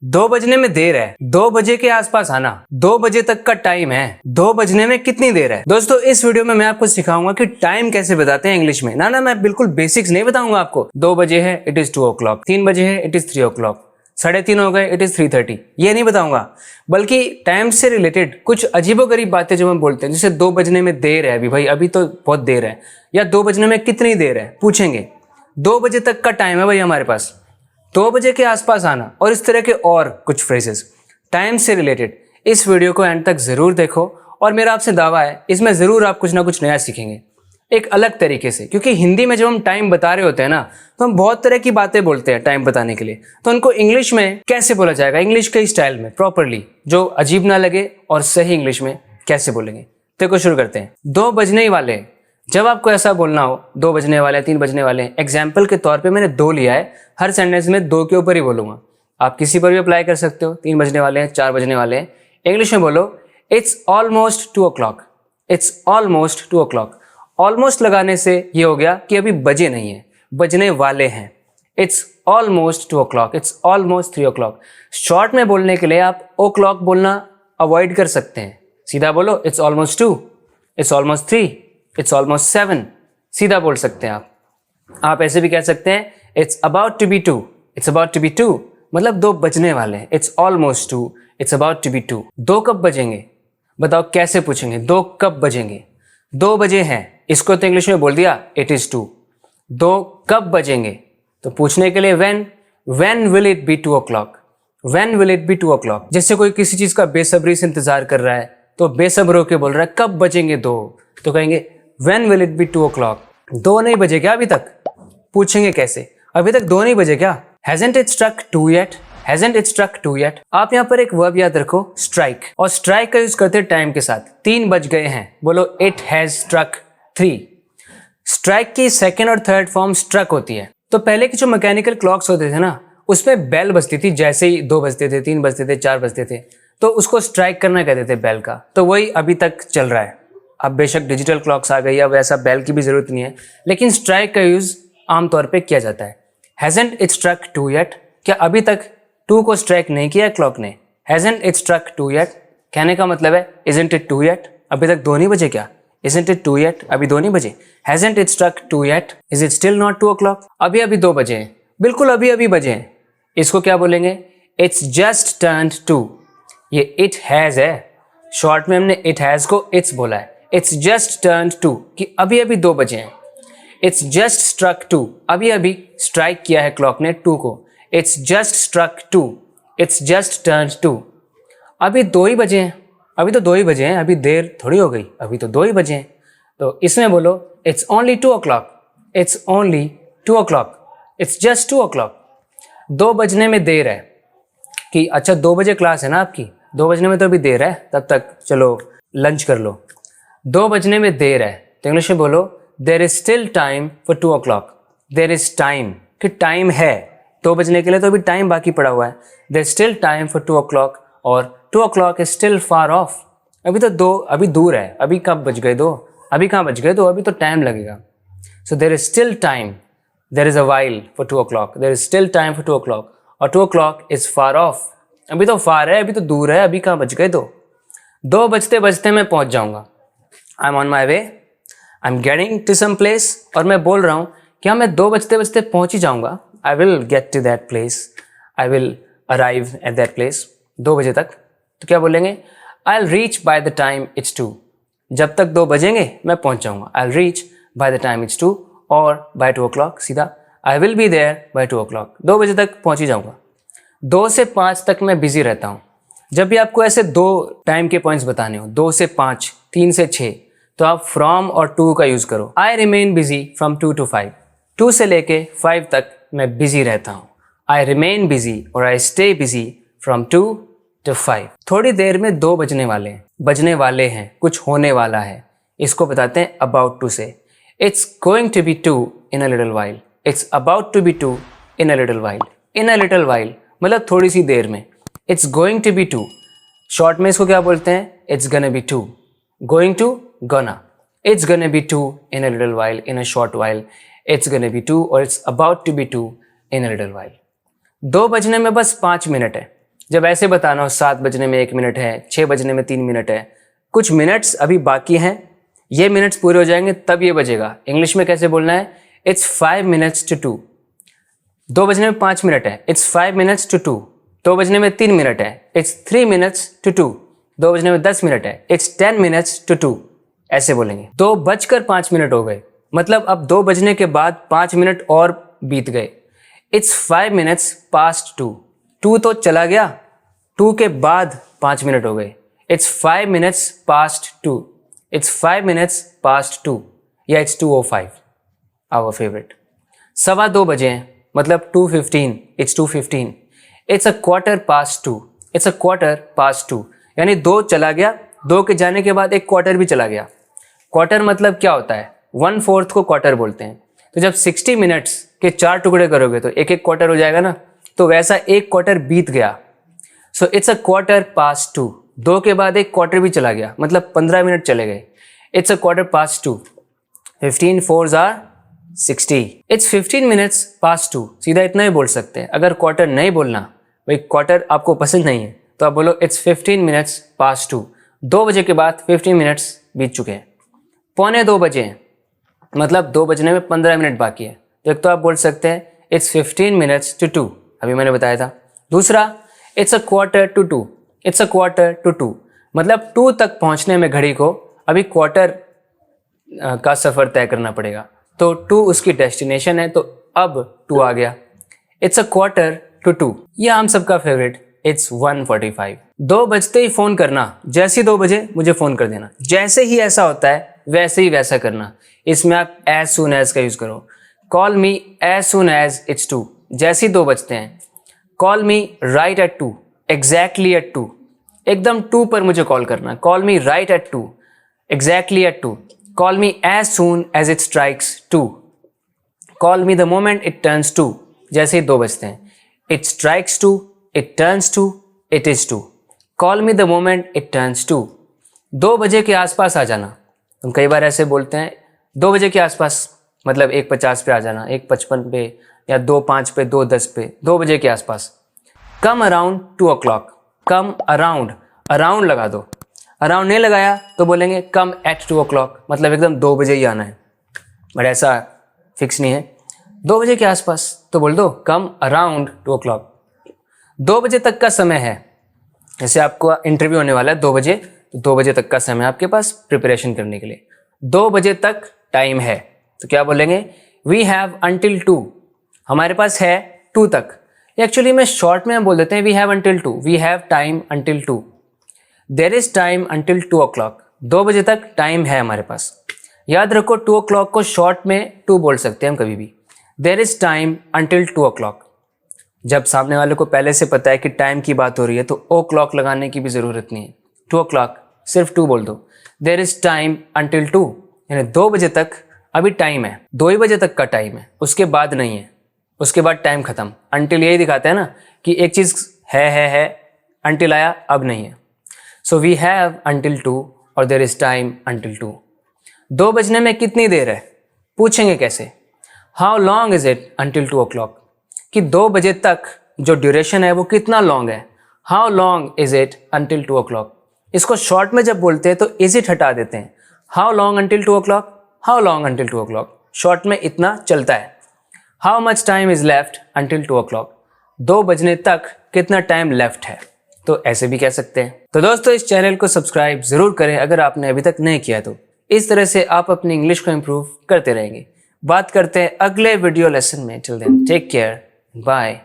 2 बजने में देर है, 2 बजे के आसपास आना, 2 बजे तक का टाइम है, 2 बजने में कितनी देर है। दोस्तों इस वीडियो में मैं आपको सिखाऊंगा कि टाइम कैसे बताते हैं इंग्लिश में। ना मैं बिल्कुल बेसिक्स नहीं बताऊंगा आपको। 2 बजे है, इट इज 2 o'clock, 3 बजे है, इट इज 3 o'clock, 3:30 हो गए, इट इज 3:30, ये नहीं बताऊंगा। बल्कि टाइम से रिलेटेड कुछ अजीबोगरीब बातें जो हम बोलते हैं, जैसे 2 बजने में देर है, अभी भाई अभी तो बहुत देर है, या 2 बजने में कितनी देर है पूछेंगे। 2 बजे तक का टाइम है भाई हमारे पास, 2 बजे के आसपास आना, और इस तरह के और कुछ फ्रेजेस टाइम से रिलेटेड। इस वीडियो को एंड तक जरूर देखो, और मेरा आपसे दावा है इसमें जरूर आप कुछ ना कुछ नया सीखेंगे, एक अलग तरीके से। क्योंकि हिंदी में जब हम टाइम बता रहे होते हैं ना, तो हम बहुत तरह की बातें बोलते हैं टाइम बताने के लिए, तो उनको इंग्लिश में कैसे बोला जाएगा, इंग्लिश के स्टाइल में प्रॉपरली, जो अजीब ना लगे और सही इंग्लिश में कैसे बोलेंगे। देखो शुरू करते हैं। 2 बजने ही वाले, जब आपको ऐसा बोलना हो 2 बजने वाले, 3 बजने वाले, एग्जाम्पल के तौर पे मैंने 2 लिया है, हर सेंटेंस में 2 के ऊपर ही बोलूंगा। आप किसी पर भी अप्लाई कर सकते हो। 3 बजने वाले हैं, 4 बजने वाले हैं, इंग्लिश में बोलो it's almost 2 o'clock, it's almost 2 o'clock। Almost लगाने से ये हो गया कि अभी बजे नहीं है, बजने वाले हैं। It's almost 2 o'clock, it's almost 3 o'clock। Short में बोलने के लिए आप ओ क्लॉक बोलना अवॉइड कर सकते हैं, सीधा बोलो it's almost 2, it's almost 3, it's almost 7, सीधा बोल सकते हैं आप ऐसे भी कह सकते हैं it's about to be 2, it's about to be 2, मतलब 2 बजने वाले हैं, it's almost 2, it's about to be 2। 2 कब बजेंगे, बताओ कैसे पूछेंगे, 2 कब बजेंगे। 2 बजे हैं, इसको तो इंग्लिश में बोल दिया इट इज 2। 2 कब बजेंगे, तो पूछने के लिए when will it be 2 o'clock, when will it be 2 o'clock। जैसे कोई किसी चीज का बेसब्री से इंतजार कर रहा है, तो बेसब्र होकर बोल रहा है कब बजेंगे 2, तो कहेंगे when will it be 2 o'clock। 2 नहीं बजे क्या अभी तक, पूछेंगे कैसे, अभी तक 2 नहीं बजे क्या। hasn't it struck 2 yet, hasn't it struck 2 yet। आप यहाँ पर एक वर्ब याद रखो strike, और strike का यूज करते हैं टाइम के साथ। 3 बज गए हैं, बोलो it has struck 3। strike की सेकेंड और थर्ड फॉर्म struck होती है। तो पहले के जो मैकेनिकल क्लॉक्स होते थे ना, उसमें बेल बजती थी, जैसे ही 2 बजते थे, 3 बजते थे, 4 बजते थे, तो उसको स्ट्राइक करना कहते थे बेल का। तो वही अभी तक चल रहा है। अब बेशक डिजिटल क्लॉक्स आ गई, अब ऐसा बेल की भी जरूरत नहीं है, लेकिन स्ट्राइक का यूज आमतौर पे किया जाता है। हैजंट इट स्ट्रक 2 yet, क्या अभी तक 2 को स्ट्राइक नहीं किया क्लॉक ने। हैजंट इट स्ट्रक 2 yet कहने का मतलब है इजंट इट 2 yet, अभी तक 2 नहीं बजे क्या, इजंट इट 2 yet, अभी 2 नहीं बजे। Hasn't it struck 2 yet, is it still not 2 o'clock, अभी अभी 2 बजे हैं, बिल्कुल अभी अभी बजे हैं। इसको क्या बोलेंगे, इट्स जस्ट टर्न्ड 2। ये इट हैज है, शॉर्ट में हमने इट हैज को इट्स बोला है। इट्स जस्ट टर्न्ड 2 कि अभी अभी 2 बजे हैं। इट्स जस्ट स्ट्रक 2, अभी अभी स्ट्राइक किया है क्लॉक ने 2 को। It's just struck 2, it's just turned 2, अभी 2 ही बजे हैं, अभी तो 2 ही बजे हैं, अभी देर थोड़ी हो गई, अभी तो 2 ही बजे हैं। तो इसमें बोलो it's only 2 o'clock, it's only 2 o'clock, it's just 2 o'clock। 2 बजने में देर है कि अच्छा 2 बजे क्लास है ना आपकी, 2 बजने में तो अभी देर है, तब तक चलो लंच कर लो। 2 बजने में देर है, तो इंग्लिश में बोलो देर is still time for 2 o'clock, there is time, कि टाइम है 2 बजने के लिए, तो अभी टाइम बाकी पड़ा हुआ है। देर is still time for 2 o'clock, और 2 o'clock is still far of, अभी तो 2 अभी दूर है, अभी कब बज गए 2, अभी कहाँ बज गए 2, अभी तो टाइम लगेगा। So there is still time, there is a while for 2 o'clock, there is still time for 2 o'clock, और 2 o'clock इज फार ऑफ, अभी तो फार है, अभी तो दूर है, अभी कहाँ बज गए 2। 2 बजते बजते मैं पहुंच जाऊंगा, I am on my way, I am getting to some place, और मैं बोल रहा हूँ क्या मैं 2 बजते बजते पहुंच ही जाऊंगा। I will get to that place, I will arrive at that place 2 बजे तक। तो क्या बोलेंगे, I will reach by the time it's 2, जब तक 2 बजेंगे मैं पहुंच जाऊंगा। I will reach by the time it's 2, और बाय 2 o'clock सीधा I will be there by 2 o'clock, 2 बजे तक पहुंच ही जाऊंगा। 2 से 5 तक मैं बिजी रहता हूँ। जब भी आपको ऐसे 2 टाइम के पॉइंट्स बताने हो, 2 से 5, 3 से 6, तो आप फ्रॉम और टू का यूज करो। I remain busy from 2 to 5, 2 से लेके 5 तक मैं बिजी रहता हूँ। आई रिमेन बिजी और I stay busy from 2 to 5। थोड़ी देर में 2 बजने वाले हैं, कुछ होने वाला है, इसको बताते हैं अबाउट टू से। It's going to be 2 in a little while, it's about to be 2 in a little while. In a little while मतलब थोड़ी सी देर में। It's going to be 2, short में इसको क्या बोलते हैं, it's gonna be 2, going to gonna, it's gonna be 2 in a little while, in a short while, it's gonna be 2 or it's about to be 2 in a little while। 2 बजने में बस 5 minute है, जब ऐसे बताना हो 7 बजने में 1 मिनट है, 6 बजने में 3 मिनट है, कुछ मिनट्स अभी बाकी हैं, ये मिनट्स पूरे हो जाएंगे तब ये बजेगा। इंग्लिश में कैसे बोलना है? It's 5 minutes to 2। 2 बजने में 5 मिनट है, इट्स 5 minutes to 2। 2 बजने में 3 मिनट है, इट्स 3 minutes to 2। 2 बजने में 10 मिनट है, इट्स 10 minutes to 2। ऐसे बोलेंगे। 2 बजकर 5 मिनट हो गए, मतलब अब 2 बजने के बाद 5 मिनट और बीत गए। It's 5 minutes past 2। 2 तो चला गया, 2 के बाद 5 मिनट हो गए। It's 5 minutes past 2। It's 5 minutes past 2 या इट्स 2:05 आवर फेवरेट। 2:15 बजे हैं, मतलब 2:15, it's 2:15। It's a quarter past 2। It's a quarter past 2 यानी 2 चला गया, 2 के जाने के बाद एक क्वार्टर भी चला गया। क्वार्टर मतलब क्या होता है? 1/4 को क्वार्टर बोलते हैं। तो जब 60 मिनट्स के 4 टुकड़े करोगे तो एक एक क्वार्टर हो जाएगा ना, तो वैसा एक क्वार्टर बीत गया। So it's a quarter past 2। 2 के बाद एक क्वार्टर भी चला गया, मतलब 15 मिनट चले गए। It's a quarter past 2। 15 4s are 60। It's 15 minutes past 2। सीधा इतना ही बोल सकते हैं। अगर क्वार्टर नहीं बोलना, भाई क्वार्टर आपको पसंद नहीं है, तो आप बोलो इट्स 15 minutes past 2। 2 बजे के बाद 15 मिनट्स बीत चुके हैं। 1:45 बजे हैं, मतलब 2 बजने में 15 मिनट बाकी है, तो एक तो आप बोल सकते हैं इट्स 15 minutes to 2, अभी मैंने बताया था। दूसरा, it's a quarter to 2। It's a quarter to 2, मतलब 2 तक पहुंचने में घड़ी को अभी क्वार्टर का सफ़र तय करना पड़ेगा, तो 2 उसकी डेस्टिनेशन है, तो अब 2 आ गया। इट्स अ क्वार्टर टू 2 या हम सबका फेवरेट इट्स 1:45। 2 बजते ही फ़ोन करना, जैसे ही 2 बजे मुझे फ़ोन कर देना। जैसे ही ऐसा होता है वैसे ही वैसा करना। इसमें आप एज सुन एज का यूज़ करो। Call me as soon as it's 2। जैसे ही 2 बजते हैं। Call me right at 2, exactly at 2। एकदम 2 पर मुझे कॉल करना। Call me right at 2, exactly at 2। Call me as soon as it strikes 2। Call me the moment it turns 2। जैसे ही 2 बजते हैं। It strikes 2, it turns 2, it is 2। Call me the moment it turns 2। 2 बजे के आसपास आ जाना। हम कई बार ऐसे बोलते हैं 2 बजे के आसपास, मतलब 1:50 पे आ जाना, 1:55 पे या 2:05 पे, 2:10 पे, 2 बजे के आसपास। Come around 2 o'clock। Come around, around लगा दो। अराउंड नहीं लगाया तो बोलेंगे कम एट 2 o'clock, मतलब एकदम 2 बजे ही आना है, बट ऐसा फिक्स नहीं है। 2 बजे के आसपास तो बोल दो कम अराउंड 2 o'clock। 2 बजे तक का समय है, जैसे आपको इंटरव्यू होने वाला है 2 बजे, तो 2 बजे तक का समय आपके पास प्रिपरेशन करने के लिए। 2 बजे तक टाइम है, तो क्या बोलेंगे? We have until 2। हमारे पास है 2 तक। एक्चुअली में शॉर्ट में हम बोल देते हैं we have until 2, we have time until 2। There is time until 2 o'clock। 2 बजे तक टाइम है हमारे पास। याद रखो 2 o'clock को शॉर्ट में 2 बोल सकते हैं हम कभी भी। देर इज़ टाइम until 2 o'clock। जब सामने वाले को पहले से पता है कि टाइम की बात हो रही है तो ओ क्लॉक लगाने की भी ज़रूरत नहीं है। 2 o'clock सिर्फ 2 बोल दो। देर इज़ टाइम until 2, यानी 2 बजे तक अभी टाइम है, 2 ही बजे तक का टाइम है, उसके बाद नहीं है, उसके बाद टाइम ख़त्म। until यही दिखाता है ना कि एक चीज़ है, until आया अब नहीं है। सो वी हैव until 2 और देर इज़ टाइम until 2। 2 बजने में कितनी देर है पूछेंगे कैसे? How long is it until 2 o'clock, कि 2 बजे तक जो ड्यूरेशन है वो कितना लॉन्ग है। How long is it until 2 o'clock। इसको शॉर्ट में जब बोलते हैं तो इज इट हटा देते हैं। How long until 2 o'clock, how long until 2 o'clock, short में इतना चलता है। How much time is left until 2 o'clock, 2 बजने तक कितना टाइम लेफ्ट है, तो ऐसे भी कह सकते हैं। तो दोस्तों इस चैनल को सब्सक्राइब ज़रूर करें अगर आपने अभी तक नहीं किया तो। इस तरह से आप अपनी इंग्लिश को इम्प्रूव करते रहेंगे। बात करते हैं अगले वीडियो लेसन में। Till then take care, bye.